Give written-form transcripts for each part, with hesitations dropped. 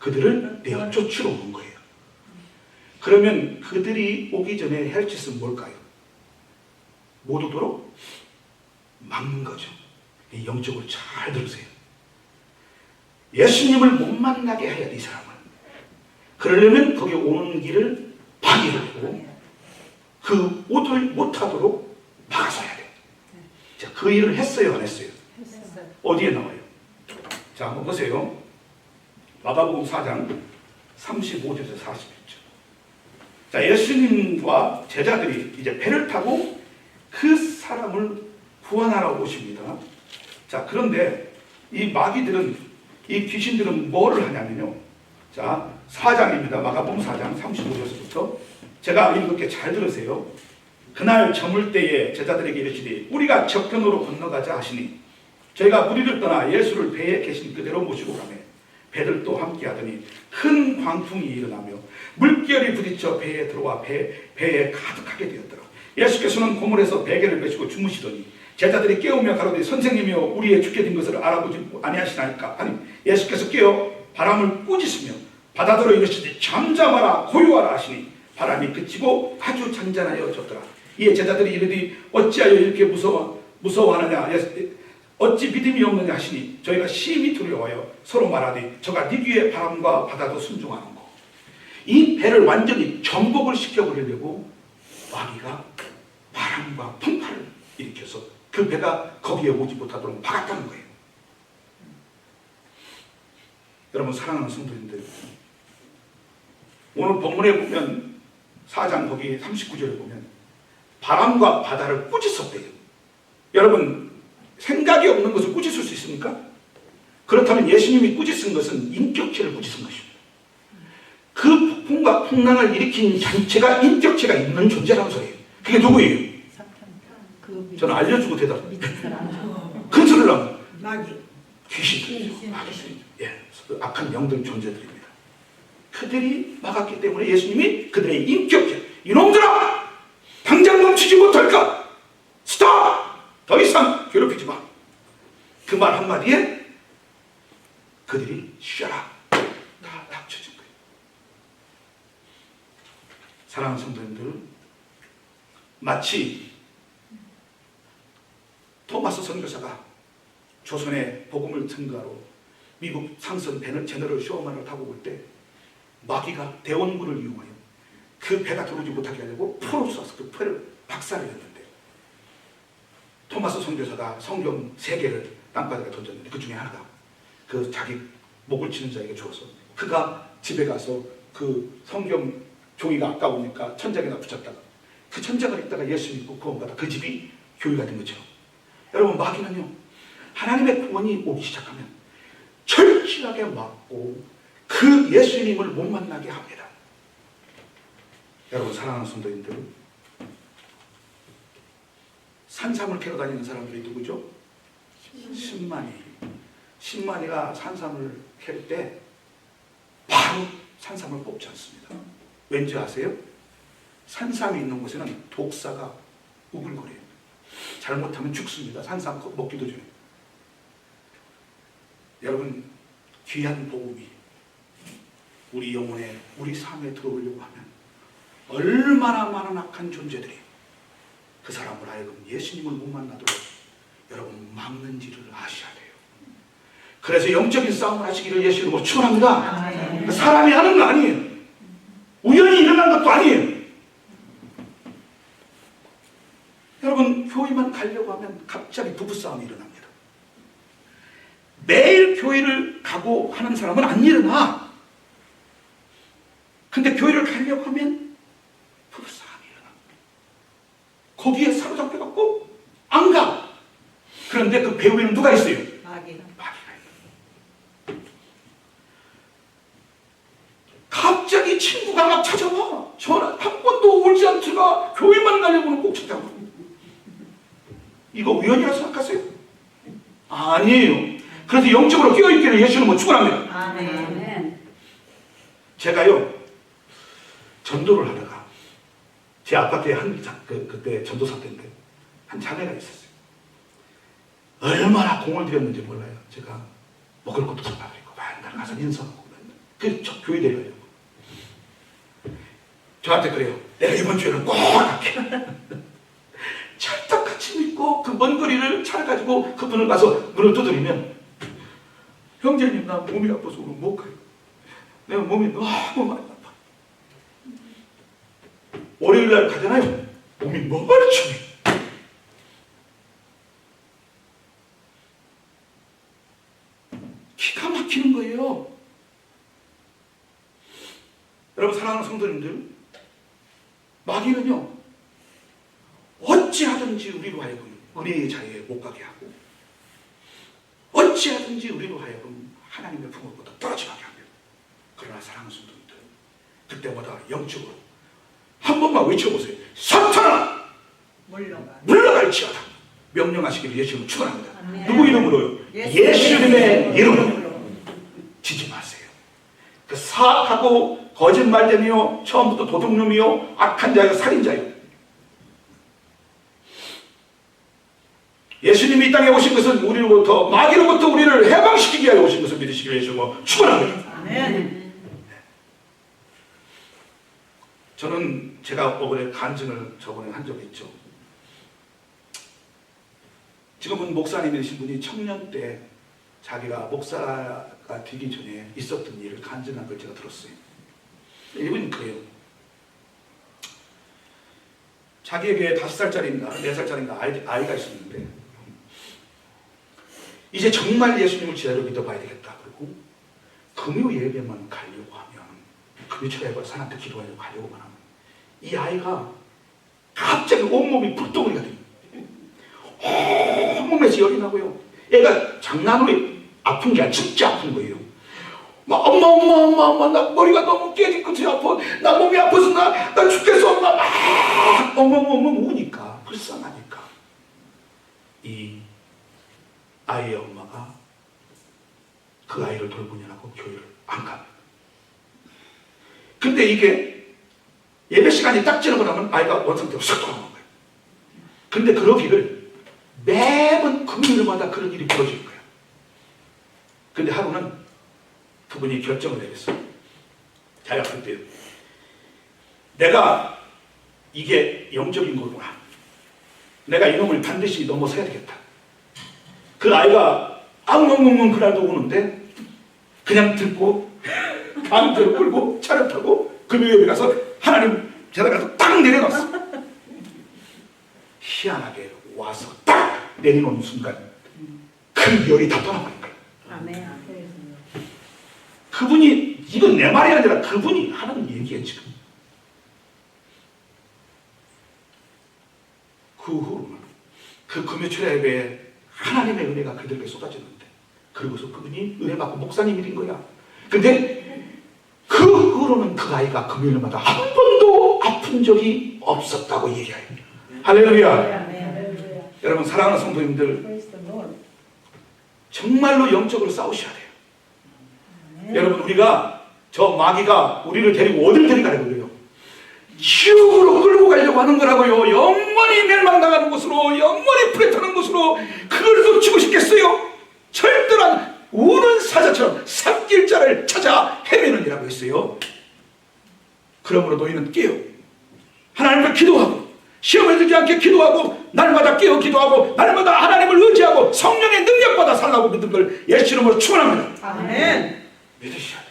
그들을 내어 쫓으러 오는 거예요. 그러면 그들이 오기 전에 할 짓은 뭘까요? 못 오도록 막는 거죠. 영적으로 잘 들으세요. 예수님을 못 만나게 해야 돼, 이 사람을. 그러려면 거기 오는 길을 방해를 하고 그 옷을 못하도록 막아서야 돼. 자, 그 일을 했어요, 안 했어요? 했어요. 어디에 나와요? 자, 한번 보세요. 마가복음 4장 35절에서 41절. 자, 예수님과 제자들이 이제 배를 타고 그 사람을 구원하러 오십니다. 자, 그런데 이 마귀들은, 이 귀신들은 뭐를 하냐면요. 자, 4장입니다. 마가복음 4장 35절부터 제가 읽을게 잘 들으세요. 그날 저물 때에 제자들에게 이르시되 우리가 저편으로 건너가자 하시니 저희가 무리를 떠나 예수를 배에 계신 그대로 모시고 가매 배들 또 함께 하더니 큰 광풍이 일어나며 물결이 부딪혀 배에 들어와 배에 가득하게 되었더라. 예수께서는 고물에서 베개를 메시고 주무시더니 제자들이 깨우며 가로되 선생님이여 우리의 죽게 된 것을 알아보지 아니하시나이까. 아니, 예수께서 깨어 바람을 꾸짖으며 바다더러 이르시되 잠잠하라 고요하라 하시니 바람이 그치고 아주 잔잔하여졌더라. 이에 제자들이 이르되 어찌하여 이렇게 무서워하느냐, 어찌 믿음이 없느냐 하시니 저희가 심히 두려워하여 서로 말하되 저가 네 귀에 바람과 바다도 순종하는고. 이 배를 완전히 전복을 시켜버리려고 마귀가 바람과 풍파를 일으켜서 그 배가 거기에 오지 못하도록 막았다는 거예요. 여러분 사랑하는 성도님들, 오늘 본문에 보면 4장 거기 39절에 보면 바람과 바다를 꾸짖었대요. 여러분 생각이 없는 것을 꾸짖을 수 있습니까? 그렇다면 예수님이 꾸짖은 것은 인격체를 꾸짖은 것입니다. 그 폭풍과 풍랑을 일으킨 잔체가 인격체가 있는 존재라는 소리예요. 그게 누구예요? 저는 알려주고 대답. 큰 소리를 하면 마귀. 귀신들이죠. 예, 악한 영들 존재들입니다. 그들이 막았기 때문에 예수님이 그들의 인격체, 이놈들아! 당장 멈추지 못할까? 스톱! 더 이상 괴롭히지 마. 그 말 한마디에 그들이 쉬어라. 다 닥쳐진 거예요. 사랑하는 성도님들, 마치 토마스 선교사가 조선의 복음을 증거하러 미국 상선 제너럴 쇼만을 타고 올 때 마귀가 대원군을 이용하여 그 배가 들어오지 못하게 하려고 포로 쏴서 그 배를 박살냈는데 토마스 선교사가 성경 3개를 땅바닥에 던졌는데 그 중에 하나가 그 자기 목을 치는 자에게 주어서 그가 집에 가서 그 성경 종이가 아까우니까 천장에다 붙였다가 그 천장을 읽다가 예수 믿고 구원받아 그 집이 교회가 된 거죠. 여러분 마귀는요, 하나님의 구원이 오기 시작하면 철저하게 막고 그 예수님을 못 만나게 합니다. 여러분 사랑하는 성도님들, 산삼을 캐러 다니는 사람들이 누구죠? 신만이가 산삼을 캘 때 바로 산삼을 뽑지 않습니다. 왠지 아세요? 산삼이 있는 곳에는 독사가 우글거려요. 잘못하면 죽습니다. 산삼 먹기도 전에. 여러분 귀한 복음이 우리 영혼에, 우리 삶에 들어오려고 하면 얼마나 많은 악한 존재들이 그 사람을 하여금 예수님을 못 만나도록 여러분 막는지를 아셔야 돼요. 그래서 영적인 싸움을 하시기를 예수님으로 축원합니다. 사람이 하는 거 아니에요. 우연히 일어난 것도 아니에요. 여러분 교회만 가려고 하면 갑자기 부부싸움이 일어납니다. 매일 교회를 가고 하는 사람은 안 일어나. 근데 교회를 가려고 하면 부부싸움이 일어납니다. 거기에 사로잡혀갖고 안 가. 그런데 그 배후에는 누가 있어요? 마귀가 있어요. 갑자기 친구가 막 찾아와. 저는 한 번도 울지 않다가 교회만 가려고는 꼭 찾아와. 이거 우연이라 생각하세요? 아니에요. 그래서 영적으로 깨어있기를 예수님은 축원합니다. 아멘. 제가요 전도를 하다가 제 아파트에 그때 전도사 때인데 한 자매가 있었어요. 얼마나 공을 들였는지 몰라요. 제가 먹을 것도 사다 드리고 맨날 가서 인사하고 맨날 저 교회 데려가요. 저한테 그래요. 내가 이번 주에는 꼭 갈게. 찰떡같이 믿고 그 먼 거리를 차를 가지고 그분을 가서 문을 두드리면, 형제님 나 몸이 아파서 오늘 못 가요. 내가 몸이 너무 많이 아파. 월요일날 가잖아요. 몸이 멀쩡해. 기가 막히는 거예요. 여러분 사랑하는 성도님들, 마귀는요 어찌하든지 우리로 하여금 은혜의 자리에 못 가게 하고, 어찌하든지 우리로 하여금 하나님의 품으로부터 떨어지게 합니다. 그러나 사랑하는 성도님들, 그때마다 영적으로 한 번만 외쳐보세요. 사탄아 물러갈지어다. 명령하시기를 예수님을 축원합니다. 누구 이름으로요? 예수님의 이름으로. 지지 마세요. 그 사악하고 거짓말쟁이요, 처음부터 도둑놈이요, 악한 자요, 살인자요. 예수님이 이 땅에 오신 것은 우리로부터, 마귀로부터 우리를 해방시키기 위하여 오신 것을 믿으시기를 예수님을 축원합니다. 아멘. 저는 제가 이번에 간증을 저번에 한 적이 있죠. 지금은 목사님이신 분이 청년 때 자기가 목사가 되기 전에 있었던 일을 간증한 걸 제가 들었어요. 이분이 그래요. 자기에게 5살짜리인가 4살짜리인가 아이가 있었는데, 이제 정말 예수님을 제대로 믿어봐야 되겠다. 그리고 금요 예배만 가려고 하면, 금요철 예배 사람한테 기도하려고 가려고만 하면 이 아이가 갑자기 온몸이 불덩어리가 돼요. 온몸에서 열이 나고요. 애가 장난으로 아픈 게 아니라 진짜 아픈 거예요. 막 엄마 나 머리가 너무 깨질 것 같아. 아파. 나 몸이 아파서 나 죽겠어 엄마. 엄마 우니까 불쌍하니까 이 아이의 엄마가 그 아이를 돌보느라고 교회를 안 갑니다. 근데 이게 예배 시간이 딱 지나고 나면 아이가 원상태로 싹 돌아오는 거예요. 근데 그러기를 매번 금요일마다 그런 일이 벌어질 거예요. 근데 하루는 그분이 결정을 내렸어요. 자기가 그때요. 내가 이게 영적인 거구나. 내가 이놈을 반드시 넘어서야 되겠다. 그 아이가 엉엉엉엉 그날도 오는데 그냥 듣고 마음대로 끌고 차를 타고 금요일에 가서 하나님 제가 가서 딱 내려놨어. 희한하게 와서 딱 내려놓는 순간 그 열이 다 떠나버린 거예요. 아멘. 그분이, 이건 내 말이 아니라 그분이 하는 얘기예요 지금. 그 후로는 그 금요철 예배에 하나님의 은혜가 그들에게 쏟아졌는데, 그리고서 그분이 은혜 받고 목사님이 된 거야. 근데 그 후로는 그 아이가 금요일마다 한 번도 아픈 적이 없었다고 얘기해요. 할렐루야. 여러분 사랑하는 성도님들, 정말로 영적으로 싸우셔야 돼요. 여러분 우리가 저 마귀가 우리를 데리고 어딜 데려가려고 그래요? 지옥으로 끌고 가려고 하는 거라고요. 영원히 멸망당하는 곳으로, 영원히 불에 타는 곳으로. 그걸 놓치고 싶겠어요? 절대로 우는 사자처럼 삽길자를 찾아 헤매는이라고 했어요. 그러므로 너희는 깨어 하나님을 기도하고, 시험에 들지 않게 기도하고, 날마다 깨어 기도하고, 날마다 하나님을 의지하고 성령의 능력받아 살라고 믿는 걸 예수 이름으로 축원합니다. 아멘. 믿으셔야 돼요.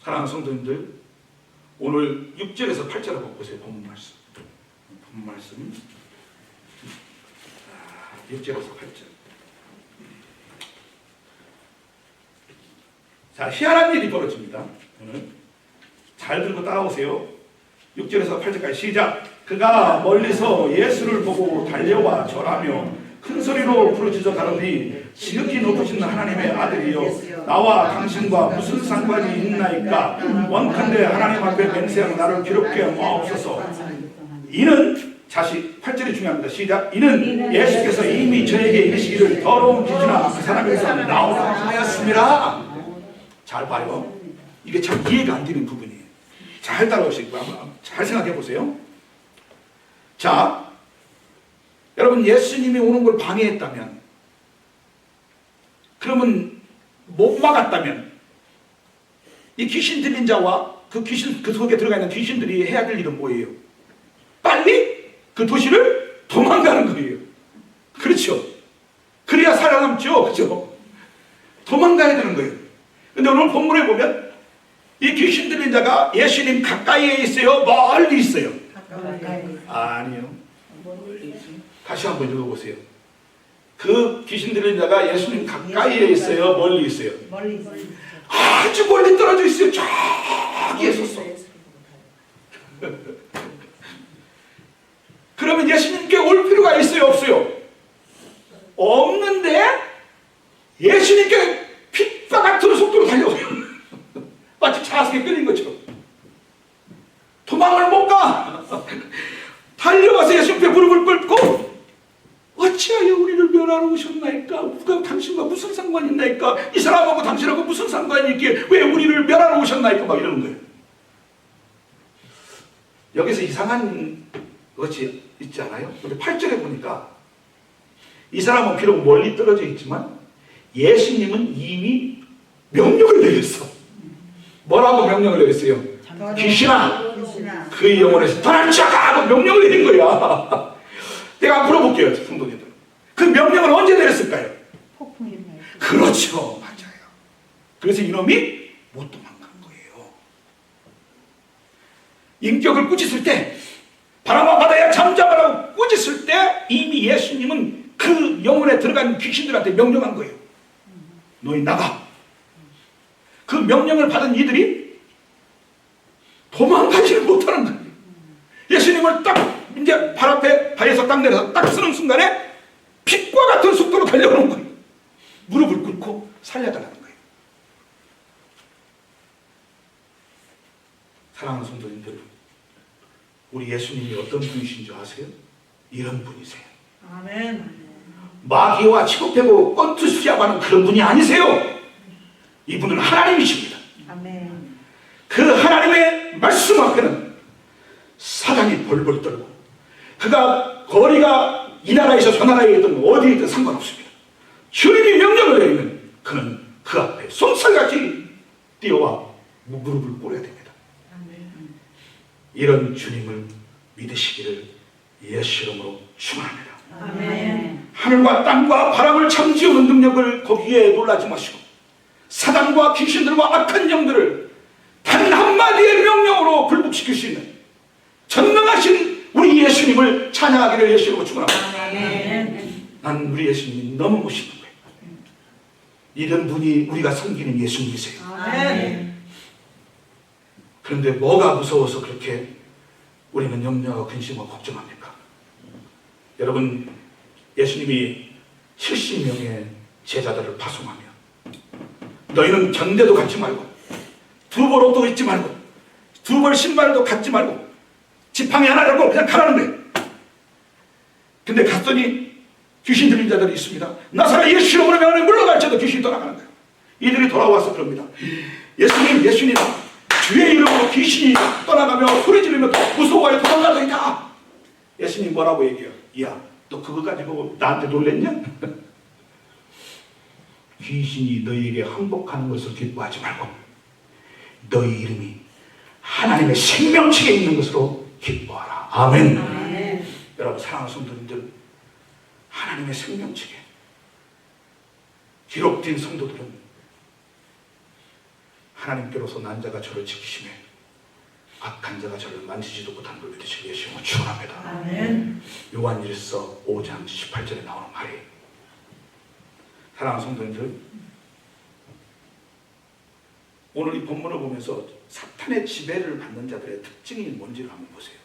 사랑하는 성도님들, 오늘 6절에서 8절 한번 보세요. 본문 말씀. 6절에서 8절. 자, 희한한 일이 벌어집니다. 오늘 잘 들고 따라오세요. 6절에서 8절까지 시작. 그가 멀리서 예수를 보고 달려와 절하며 큰 소리로 부르짖어 가로되 지극히 높으신 하나님의 아들이여, 나와 당신과 무슨 상관이 있나이까? 원컨대 하나님 앞에 맹세하는 나를 괴롭게 마옵소서. 이는, 다시 8절이 중요합니다. 시작. 이는 예수께서 이미 저에게 이르시기를 더러운 기준아 그 사람에게서 나오라 하였습니다. 잘 봐요. 이게 참 이해가 안 되는 부분이에요. 잘 따라오시고 한번 잘 생각해 보세요. 자, 여러분 여러분 예수님이 오는 걸 방해했다면, 그러면 못 막았다면 이 귀신 들린 자와 그 속에 들어가 있는 귀신들이 해야 될 일은 뭐예요? 빨리 그 도시를 도망가는 거예요. 그렇죠? 그래야 살아남죠. 그죠? 도망가야 되는 거예요. 근데 오늘 본문에 보면 이 귀신 들린 자가 예수님 가까이에 있어요? 멀리 있어요? 아니요. 다시 한번 읽어보세요. 그 귀신 들린 자가 예수님 가까이에 있어요? 멀리 있어요? 멀리. 아주 멀리 떨어져 있어요. 저기에 있었어. 그러면 예수님께 올 필요가 있어요? 없어요? 없는데 예수님께 핏과 같은 속도로 달려가요. 마치 자석에 끌린 것처럼. 도망을 못 가. 달려와서 예수님께 무릎을 꿇고 어찌하여 우리를 멸하러 오셨나이까? 누가 당신과 무슨 상관이 있나이까? 이 사람하고 당신하고 무슨 상관이 있기에 왜 우리를 멸하러 오셨나이까? 막 이러는 거예요. 여기서 이상한 것이 있지 않아요? 우리 8절에 보니까 이 사람은 비록 멀리 떨어져 있지만 예수님은 이미 명령을 내렸어. 뭐라고 명령을 내렸어요? 귀신아, 그의 영혼에서 떠나자 하고 명령을 내린 거야. 내가 물어볼게요, 성도님들. 그 명령을 언제 내렸을까요? 그렇죠, 맞아요. 그래서 이놈이 못 도망간 거예요. 인격을 꾸짖을 때, 바람아 바다야 잠잠하라고 꾸짖을 때 이미 예수님은 그 영혼에 들어간 귀신들한테 명령한 거예요. 너희 나가. 그 명령을 받은 이들이 도망가지를 못하는 거예요. 예수님을 딱 이제 발 앞에 발에서 딱 내려서 딱 쓰는 순간에 빛과 같은 속도로 달려오는 거예요. 무릎을 꿇고 살려달라는 거예요. 사랑하는 성도님들, 우리 예수님이 어떤 분이신 줄 아세요? 이런 분이세요. 아멘. 마귀와 취급하고 꼰투시하는 그런 분이 아니세요. 이분은 하나님이십니다. 아멘. 그 하나님의 말씀 앞에는 사단이 벌벌 떨고, 그가 거리가 이 나라에서 저 나라에 있든 어디에 있든 상관없습니다. 주님이 명령을 내리면 그는 그 앞에 솜살같이 뛰어와 무릎을 꿇어야 됩니다. 아멘. 이런 주님을 믿으시기를 예수 이름으로 축원합니다. 아멘. 하늘과 땅과 바람을 잠재우는 능력을 거기에 놀라지 마시고 사단과 귀신들과 악한 영들을 단 한마디의 명령으로 굴복시킬 수 있는 전능하신 우리 예수님을 찬양하기를 예수 이름으로 축원합니다. 아멘. 난 우리 예수님이 너무 멋있는 거예요. 이런 분이 우리가 섬기는 예수님이세요. 아멘. 그런데 뭐가 무서워서 그렇게 우리는 염려하고 근심하고 걱정합니까? 여러분, 예수님이 70명의 제자들을 파송하며 너희는 견대도 갖지 말고 두 벌 옷도 입지 말고 두 벌 신발도 갖지 말고 지팡이 하나 잡고 그냥 가라는 거예요. 근데 갔더니 귀신 들린 자들이 있습니다. 나사렛 예수 이름으로 명하여 물러갈지어도 귀신이 떠나가는 거예요. 이들이 돌아와서 그럽니다. 예수님 주의 이름으로 귀신이 떠나가며 소리 지르며 무서워하여 도망가더이다. 예수님 뭐라고 얘기해요? 야, 너 그거 가지고 나한테 놀랬냐? 귀신이 너희에게 항복하는 것을 기뻐하지 말고 너희 이름이 하나님의 생명책에 있는 것으로 기뻐하라. 아멘. 아멘. 여러분 사랑하는 성도님들, 하나님의 생명책에 기록된 성도들은 하나님께로서 난 자가 저를 지키시며 악한 자가 저를 만지지도 못한 걸 믿으시길 예수님을 축원합니다. 아멘. 요한일서 5장 18절에 나오는 말이에요. 사랑하는 성도님들, 오늘 이 본문을 보면서 사탄의 지배를 받는 자들의 특징이 뭔지를 한번 보세요.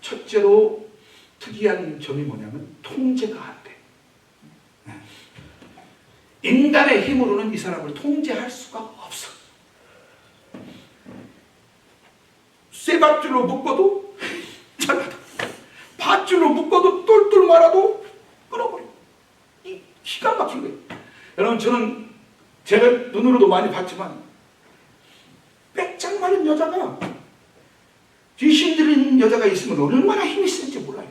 첫째로 특이한 점이 뭐냐면 통제가 안 돼. 인간의 힘으로는 이 사람을 통제할 수가 없어. 쇠밧줄로 묶어도 잘하다. 밧줄로 묶어도 똘똘 말아도 끊어버려. 이 기가 막힌 거예요. 여러분, 저는 제가 눈으로도 많이 봤지만 빼짝 마른 여자가 귀신 들린 있는 여자가 있으면 얼마나 힘이 센지 몰라요.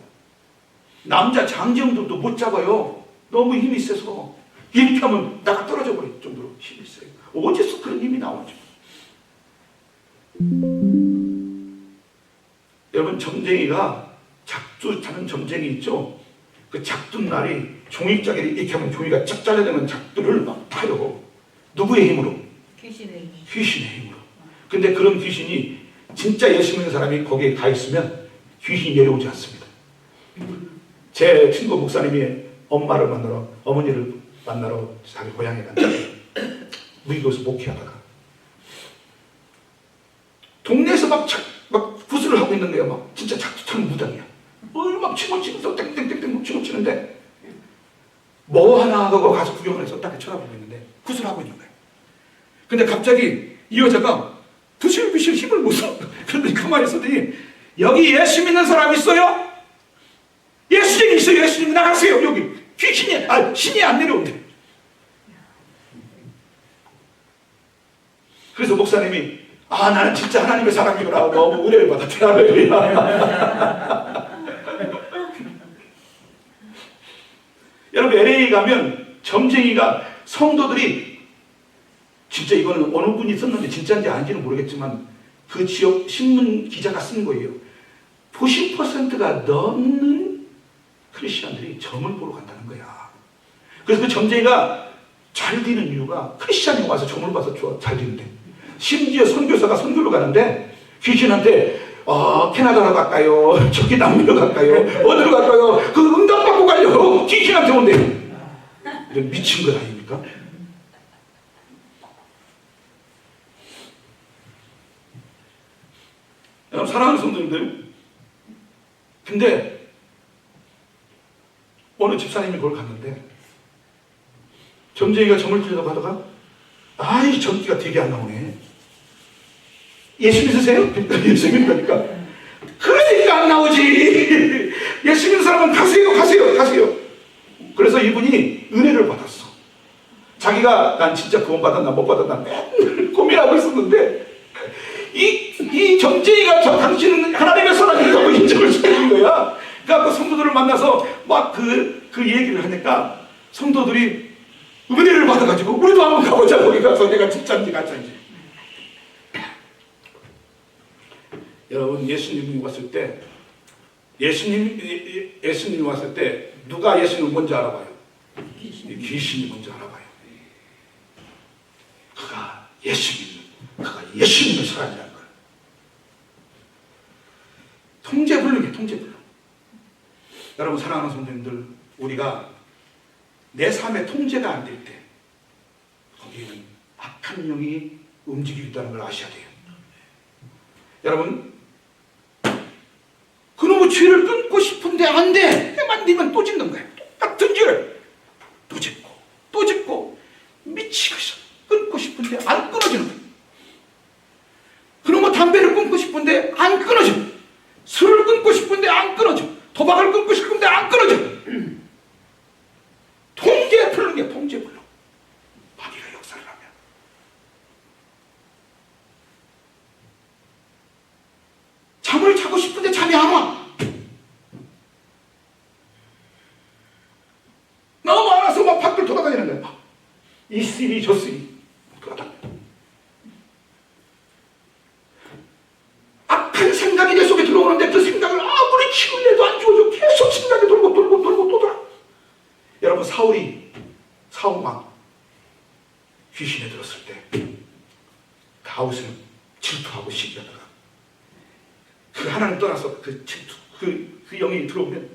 남자 장정들도 못 잡아요. 너무 힘이 세서 이렇게 하면 나가 떨어져 버릴 정도로 힘이 세요. 어디서 그런 힘이 나오죠? 여러분, 점쟁이가 작두 타는 점쟁이 있죠? 그 작두 날이 종이짝에 이렇게 하면 종이가 쫙 잘려내면 작두를 막 타요. 누구의 힘으로? 귀신의 귀신의 힘으로. 근데 그런 귀신이 진짜 예수 믿는 사람이 거기에 가 있으면 귀신이 내려오지 않습니다. 제 친구 목사님이 엄마를 만나러, 어머니를 만나러 자기 고향에 갔는데 무기고에서 목회하다가 동네에서 막 구슬을 하고 있는 거야. 막 진짜 작두 타는 무당이야. 막 춤을 치면서 땡땡땡땡 춤을 추는데 뭐 하나 하고 가서 구경을 해서 딱 쳐다보고 있는데 구슬하고 있는 거야. 근데 갑자기 이 여자가 부실부실 힘을 못 써. 그런데 가만히 있었더니 여기 예수 믿는 사람 있어요? 예수님 있어요. 예수님 나가세요. 여기 귀신이 신이 안 내려온대. 그래서 목사님이 나는 진짜 하나님의 사람이구나. 너무 은혜를 받았더라. 여러분, LA 가면 점쟁이가 성도들이 진짜 이거는 어느 분이 썼는데 진짜인지 아닌지는 모르겠지만 그 지역 신문 기자가 쓴 거예요. 90%가 넘는 크리스천들이 점을 보러 간다는 거야. 그래서 그 점쟁이가 잘 되는 이유가 크리스천이 와서 점을 봐서 잘 되는데, 심지어 선교사가 선교를 가는데 귀신한테 캐나다로 갈까요? 저기 남미로 갈까요? 어디로 갈까요? 그 응답받고 가려고 귀신한테 온대요. 이런 미친 것 아닙니까? 여러분, 사랑하는 성도님들, 근데 어느 집사님이 그걸 갔는데 점쟁이가 점을 들여다보다가 점기가 되게 안 나오네. 예수 믿으세요? 예수 믿으니까 그러니까 안 나오지. 예수 믿는 사람은 가세요. 그래서 이분이 은혜를 받았어. 자기가 난 진짜 구원 받았나 못 받았나 맨날 고민하고 있었는데 이 점쟁이가 당신은 하나님의 사람이라고 인정을 시켜준 거야. 그러니까 그 성도들을 만나서 막 그 얘기를 하니까 성도들이 은혜를 받아가지고 우리도 한번 가보자. 거기 가서 내가 진짜인지 가짜인지. 여러분, 예수님이 왔을 때 누가 예수님을 먼저 알아봐요? 귀신이 먼저 알아봐요. 그가 예수님의 사람이라는 거예요. 통제불능. 여러분, 사랑하는 성도님들, 우리가 내 삶의 통제가 안 될 때 거기에는 악한 영이 움직이고 있다는 걸 아셔야 돼요. 여러분, 그놈의 죄를 끊고 싶은데 안 돼. 해만 되면 또 짓는 거예요. 똑같은 죄를 또 짓고 미치겠어. 끊고 싶은데 안 끊어지는 거예요. 그놈의 담배를 끊고 싶은데 안 끊어져. 술을 끊고 싶은데 안 끊어져. 도박을 끊고 싶은데 안 끊어져. 통제불능. 마귀가 역사를 하면 잠을 자고 싶은데 잠이 안 와. 너무 알아서 막 밖을 돌아다니는 거야. 이 쓰리 저 쓰리. 악한 생각이 내 속에 들어오는데 그 생각을 아무리 키울래도 안 주어져. 계속 생각이 돌고 또 돌아. 여러분, 사울왕 귀신에 들었을 때 다윗은 질투하고 시기하다가 그 하나님 떠나서 그 질투, 그 영이 들어오면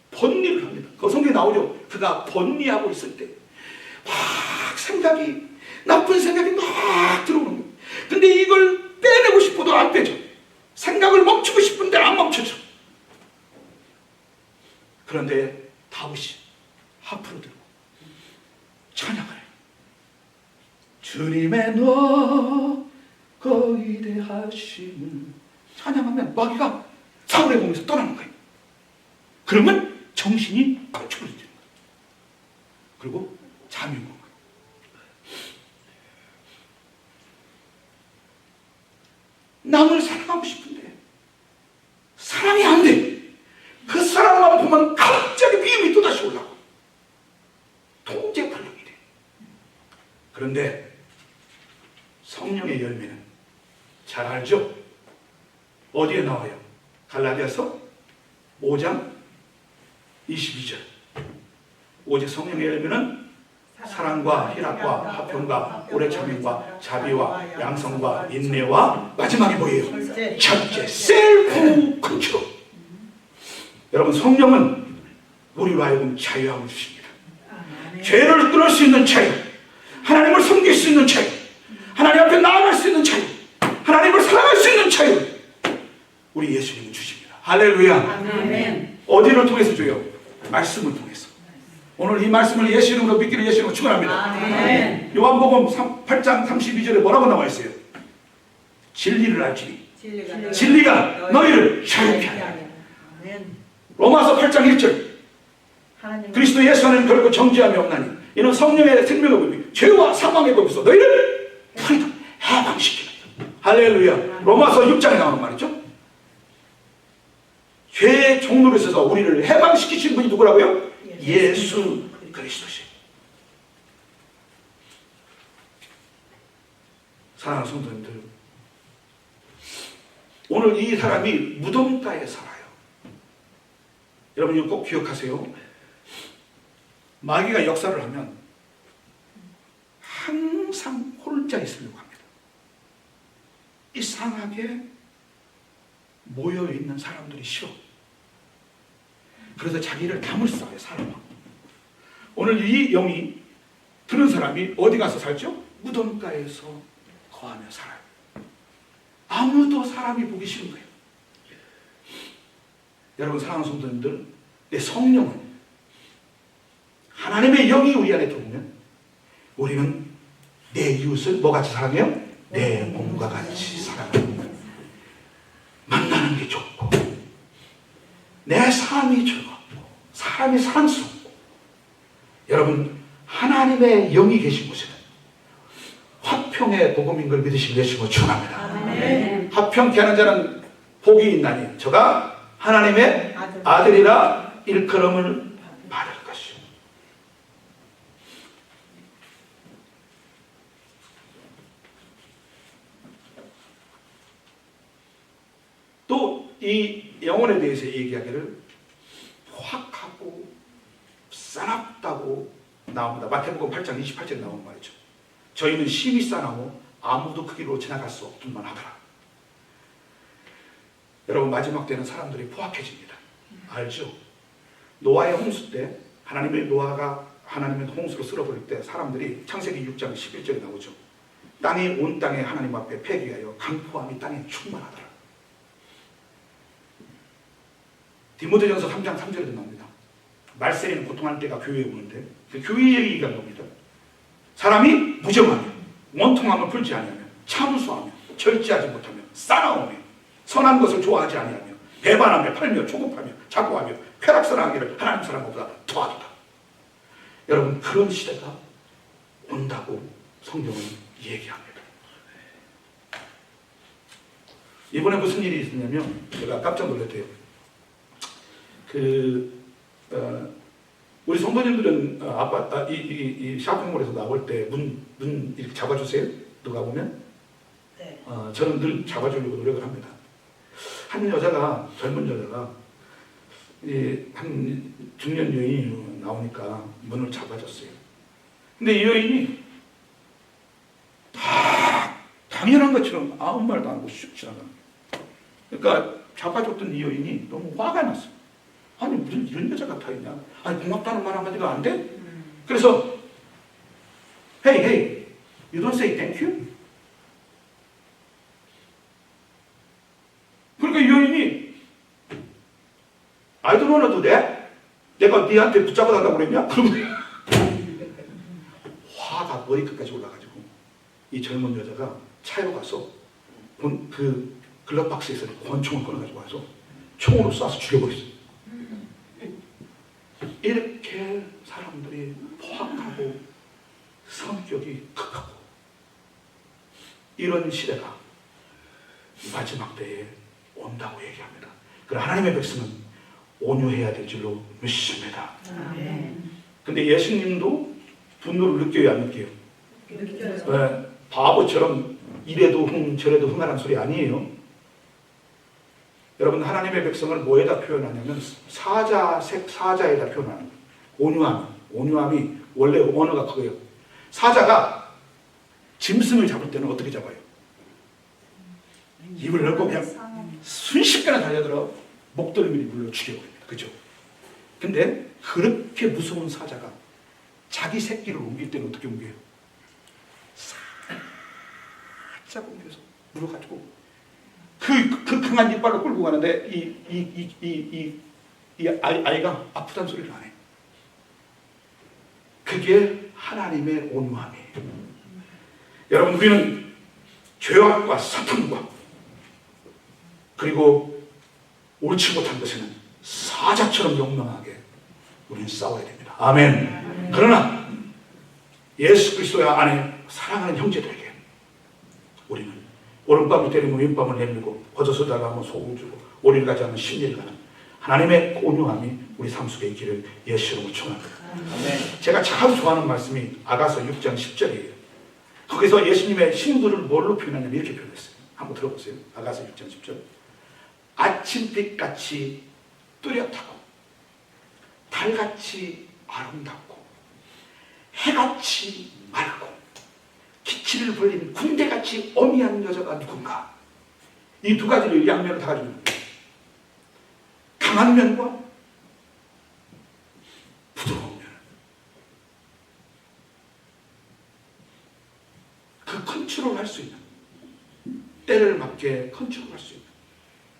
번리를 합니다. 그 성경에 나오죠. 그가 번리하고 있을 때 막 나쁜 생각이 막 들어오는 거예요. 근데 이걸 빼내고 싶어도 안 빼져. 생각을 멈추고 싶은데 안 멈춰져. 그런데 다윗이 하프로 들고 찬양을 해요. 주님의 거위대하심을 찬양하면 마귀가 사울의 몸에서 떠나는 거예요. 그러면 정신이 건축을 되는 거예요. 그리고 잠이 오는 거예요. 남을 사랑하고 싶은데 사랑이 안 돼. 그 사랑만 보면 갑자기 비음이 또다시 올라와. 통제 불능이 돼. 그런데 성령의 열매는 잘 알죠? 어디에 나와요? 갈라디아서 5장 22절. 오직 성령의 열매는 사랑과 희락과 화평과 오래 참음과 자비와 양성과 인내와 마지막에 뭐예요? 첫째 셀프 컨트롤. 여러분, 성령은 우리로 하여금 자유함을 주십니다. 죄를 끊을 수 있는 자유, 하나님을 섬길 수 있는 자유, 하나님 앞에 나아갈 수 있는 자유, 하나님을 사랑할 수 있는 자유, 우리 예수님은 주십니다. 할렐루야. 아멘. 어디를 통해서 줘요? 말씀을 통해서. 오늘 이 말씀을 예수 이름으로 믿기를 예수 이름으로 축원합니다. 아멘. 요한복음 8장 32절에 뭐라고 나와 있어요? 진리를 알지니 진리가 너희를 자유케 하리라. 로마서 8장 1절 그리스도 예수 안에는 결코 정죄함이 없나니 이는 성령의 생명의 법이 죄와 사망의 법에서 너희를 프리덤 해방시키는. 할렐루야. 로마서 6장에 나오는 말이죠. 죄의 종로로 있어서 우리를 해방시키신 분이 누구라고요? 예수 그리스도시. 사랑하는 성도님들, 오늘 이 사람이 무덤가에 살아요. 여러분 이거 꼭 기억하세요. 마귀가 역사를 하면 항상 혼자 있으려고 합니다. 이상하게 모여있는 사람들이 싫어. 그래서 자기를 담을 쌓아요, 사람하고. 오늘 이 영이 드는 사람이 어디 가서 살죠? 무덤가에서 거하며 살아요. 아무도 사람이 보기 싫은 거예요. 여러분 사랑하는 성도님들, 내 성령은 하나님의 영이 우리 안에 들어오면 우리는 내 이웃을 뭐같이 사랑해요? 내 몸과 같이 사랑합니다. 만나는 게 좋고 내 삶이 즐겁고 사람이 사랑스럽고. 여러분 하나님의 영이 계신 곳에는 화평의 복음인 걸 믿으시면 예수님을 축원합니다. 아멘. 화평케 하는 자는 복이 있나니 저가 하나님의 아들이라 일컬음을 받을 것이요. 또 이 영혼에 대해서 얘기하기를 포악하고 싸납다고 나옵니다. 마태복음 8장 28절에 나오는 말이죠. 저희는 심히 싸나고 아무도 그 길로 지나갈 수 없기만 하더라. 여러분 마지막 때는 사람들이 포악해집니다. 알죠? 노아의 홍수 때 노아가 하나님의 홍수로 쓸어버릴 때 사람들이 창세기 6장 11절에 나오죠. 땅이 온 땅에 하나님 앞에 폐기하여 강포함이 땅에 충만하더라. 디모데전서 3장 3절에도 나옵니다. 말세에는 고통할 때가 교회에 오는데 그 교회 얘기가 나옵니다. 사람이 무정하며 원통함을 풀지 아니하며 참수하며 절제하지 못하며 싸나우며 선한 것을 좋아하지 아니하며 배반하며 팔며 초급하며 자고하며 쾌락선하기를 하나님 사람보다 더하도다. 여러분 그런 시대가 온다고 성경은 얘기합니다. 이번에 무슨 일이 있었냐면 제가 깜짝 놀랐대요. 우리 성도님들은 이 쇼핑몰에서 나올 때 문 이렇게 잡아주세요. 누가 보면 네. 저는 늘 잡아주려고 노력을 합니다. 한 여자가 젊은 여자가 한 중년 여인이 나오니까 문을 잡아줬어요. 근데 이 여인이 다 당연한 것처럼 아무 말도 안 하고 슉 지나가는 거예요. 그러니까 잡아줬던 이 여인이 너무 화가 났어요. 아니 무슨 이런 여자가 다 있냐? 아니 고맙다는 말 한마디가 안 돼? 그래서 Hey, you don't say thank you? 그러니까 이 여인이 I don't wanna do that. 내가 네한테 붙잡아 달라고 그랬냐? 그러면 화가 머리끝까지 올라가지고 이 젊은 여자가 차에 가서 그 글러박스에서 권총을 꺼내가지고 와서 총으로 쏴서 죽여버렸어요. 이렇게 사람들이 포악하고 성격이 극하고 이런 시대가 마지막 때에 온다고 얘기합니다. 그러나 하나님의 백성은 온유해야 될 줄로 믿습니다. 아멘. 근데 예수님도 분노를 느껴요, 안 느껴요? 느껴요. 왜? 바보처럼 이래도 흥 저래도 흥하라는 소리 아니에요. 여러분, 하나님의 백성을 뭐에다 표현하냐면 사자에다 표현하는 거예요. 온유함이 원래 언어가 그거예요. 사자가 짐승을 잡을 때는 어떻게 잡아요? 입을 열고 그냥 순식간에 달려들어 목덜미를 물러 죽여버립니다. 그죠? 근데 그렇게 무서운 사자가 자기 새끼를 옮길 때는 어떻게 옮겨요? 살짝 옮겨서 물어가지고 그 강한 이빨로 끌고 가는데 이 아이가 아프다는 소리를 안 해. 그게 하나님의 온유함이에요. 여러분, 우리는 죄악과 사탄과 그리고 옳지 못한 것에는 사자처럼 용맹하게 우리는 싸워야 됩니다. 아멘. 그러나 예수 그리스도 안에 사랑하는 형제들에게 우리는 오른밤을 때리면 왼밤을 내밀고 걷어서 달라면 속을 주고 오리를 가지 않으면 심리를 가는 하나님의 온유함이 우리 삶 속에 있기를 예수 이름으로 축원합니다. 제가 참 좋아하는 말씀이 아가서 6장 10절이에요. 거기서 예수님의 신부를 뭘로 표현하냐면 이렇게 표현했어요. 한번 들어보세요. 아가서 6장 10절. 아침빛같이 뚜렷하고 달같이 아름답고 해같이 맑고 기치를 벌린 군대같이 어미한 여자가 누군가. 이 두 가지를 양면을 다 가지고 있는 거예요. 강한 면과 부드러운 면. 그 컨트롤할 수 있는, 때를 맞게 컨트롤할 수 있는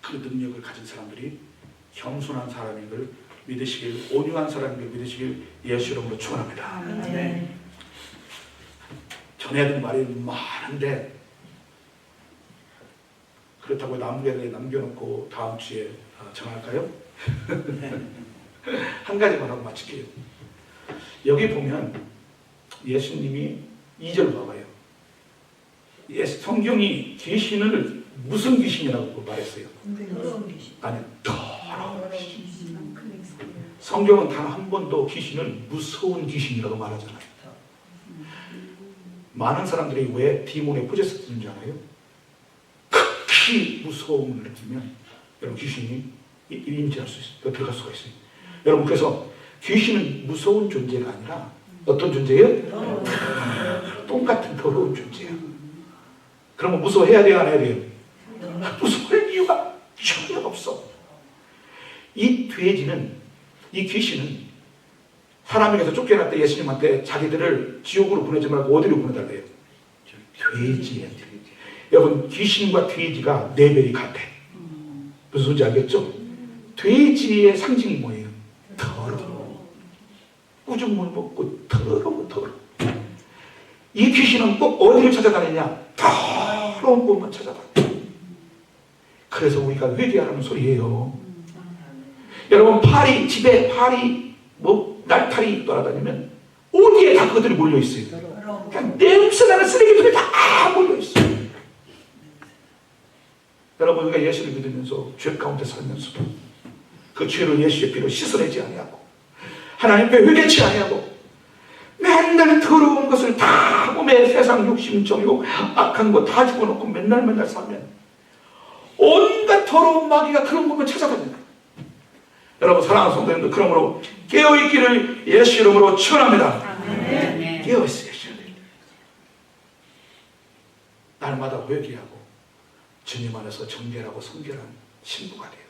그 능력을 가진 사람들이 겸손한 사람인 걸 믿으시길, 온유한 사람인 걸 믿으시길 예수 이름으로 축원합니다. 네. 전해야 될 말이 많은데 그렇다고 남겨에 남겨놓고 다음 주에 정할까요? 한 가지만 하고 마칠게요. 여기 보면 예수님이 2절 봐봐요. 성경이 귀신을 무슨 귀신이라고 말했어요? 아니, 더러운 귀신. 성경은 단 한 번도 귀신을 무서운 귀신이라고 말하잖아요. 많은 사람들이 왜 디몬에 포제스는지 알아요? 극히 무서움을 느끼면 여러분 귀신이 임재할 수 있어요. 들어갈 수가 있어요. 여러분, 그래서 귀신은 무서운 존재가 아니라 어떤 존재예요? 똑같은 더러운 존재예요. 그러면 무서워해야 돼요, 안 해야 돼요? 무서워할 이유가 전혀 없어. 이 돼지는, 이 귀신은 사람에게서 쫓겨날 때 예수님한테 자기들을 지옥으로 보내지 말고 어디로 보내달래요? 돼지예요. 여러분, 귀신과 돼지가 레벨이 같아. 무슨 소리인지 알겠죠? 돼지의 상징이 뭐예요? 더러워. 꾸중물 먹고 더러워. 이 귀신은 꼭 어디를 찾아다니냐? 더러운 곳만 찾아다녀. 그래서 우리가 회개하라는 소리예요. 여러분, 집에 파리, 날파리 돌아다니면 어디에 다 그것들이 몰려있어요. 그냥 냄새나는 쓰레기들이 다 몰려있어요. 여러분, 우리가 예수를 믿으면서 죄 가운데 살면서도 그 죄를 예수의 피로 씻어내지 아니하고 하나님 께 회개치 아니하고 맨날 더러운 것을 다 몸에 세상 욕심, 정욕, 악한 거 다 집어넣고 맨날 살면 온갖 더러운 마귀가 그런 것만 찾아다닙니다. 여러분, 사랑하는 성도님들, 그러므로 깨어있기를 예수 이름으로 축원합니다. 깨어있어야 돼요. 날마다 회개하고 주님 안에서 정결하고 성결한 신부가 돼요.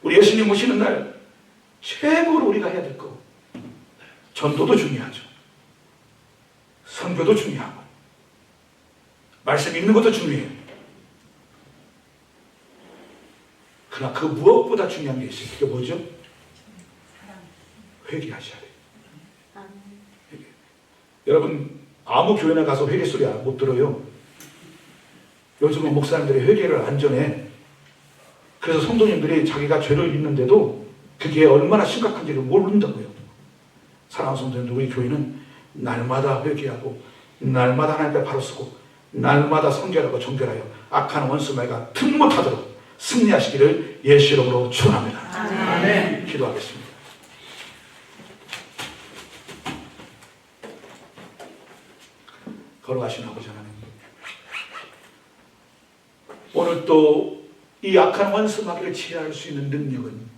우리 예수님 오시는 날 최고로 우리가 해야 될 거, 전도도 중요하죠. 선교도 중요하고 말씀 읽는 것도 중요해요. 그러나 그 무엇보다 중요한 게 있어요. 그게 뭐죠? 회개하셔야 돼요. 회개. 여러분, 아무 교회나 가서 회개 소리 못 들어요. 요즘은 목사님들이 회개를 안 전해. 그래서 성도님들이 자기가 죄를 짓는데도 그게 얼마나 심각한지를 모른다고요. 사랑하는 성도님들, 우리 교회는 날마다 회개하고 날마다 하나님 앞에 바로 서고 날마다 성결하고 정결하여 악한 원수마귀가 틈 못하도록 승리하시기를 예수 이름으로 축원합니다. 아멘. 기도하겠습니다. 걸어가신 아버지 하나님, 오늘 또 이 악한 원수 마귀를 치료할 수 있는 능력은